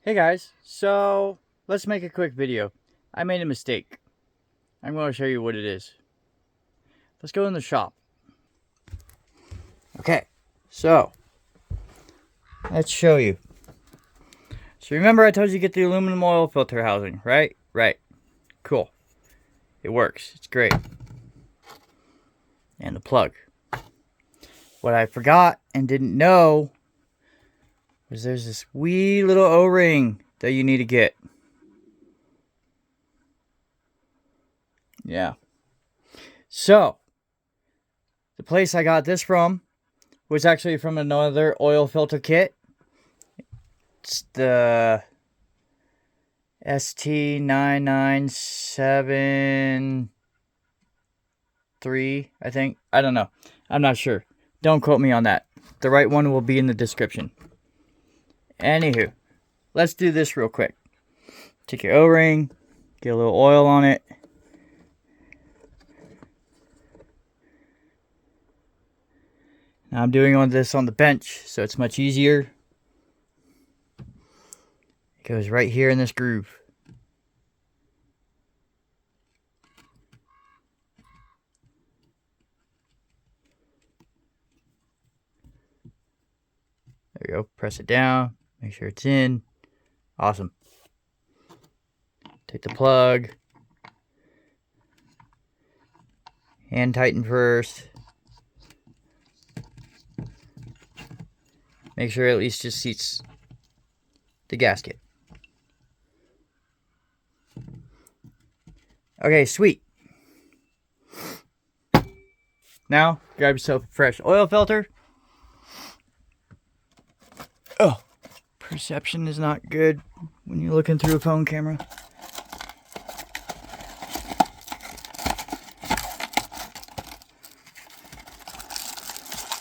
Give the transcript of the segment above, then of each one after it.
Hey guys, so let's make a quick video. I made a mistake. I'm going to show you what it is. Let's go in the shop. Okay, so let's show you. So remember I told you to get the aluminum oil filter housing, right? Right. Cool. It works. It's great. And the plug. What I forgot and didn't know was there's this wee little O-ring that you need to get. Yeah. So, the place I got this from was actually from another oil filter kit. It's the ST9972, I think. I don't know. I'm not sure. Don't quote me on that. The right one will be in the description. Anywho, let's do this real quick. Take your O-ring, get a little oil on it. Now I'm doing this on the bench, so it's much easier. It goes right here in this groove. There we go. Press it down. Make sure it's in. Awesome. Take the plug. Hand tighten first. Make sure it at least just seats the gasket. Okay, sweet. Now, grab yourself a fresh oil filter. Oh, perception is not good when you're looking through a phone camera.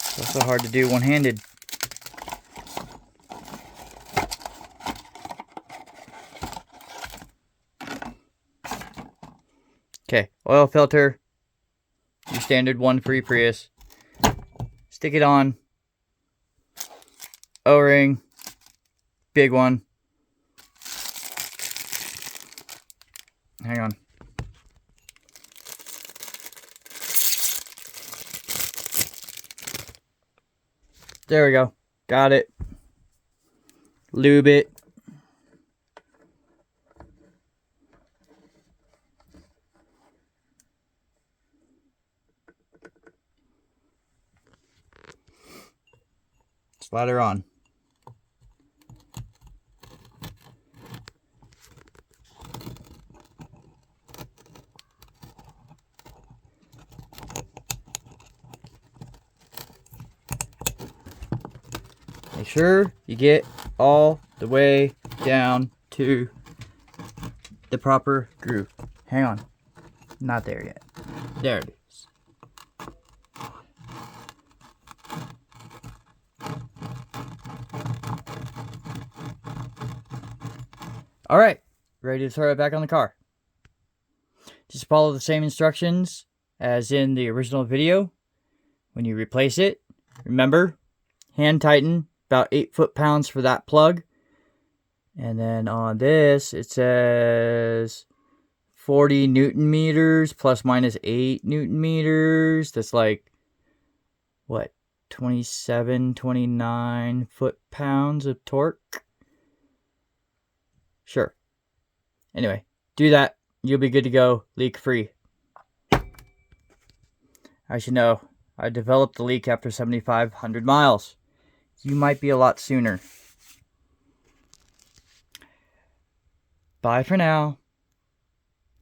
It's also hard to do one-handed. Okay, oil filter, your standard one for your Prius. Stick it on. O-ring, big one. Hang on. There we go. Got it. Lube it. Slide her on. Make sure you get all the way down to the proper groove. Hang on. Not there yet. There it is. Alright, ready to throw it back on the car. Just follow the same instructions as in the original video. When you replace it, remember, hand tighten about 8 foot-pounds for that plug. And then on this, it says 40 Newton meters plus minus 8 Newton meters. That's like, what, 27, 29 foot-pounds of torque? Sure. Anyway, do that. You'll be good to go. Leak free. I should know. I developed the leak after 7,500 miles. You might be a lot sooner. Bye for now.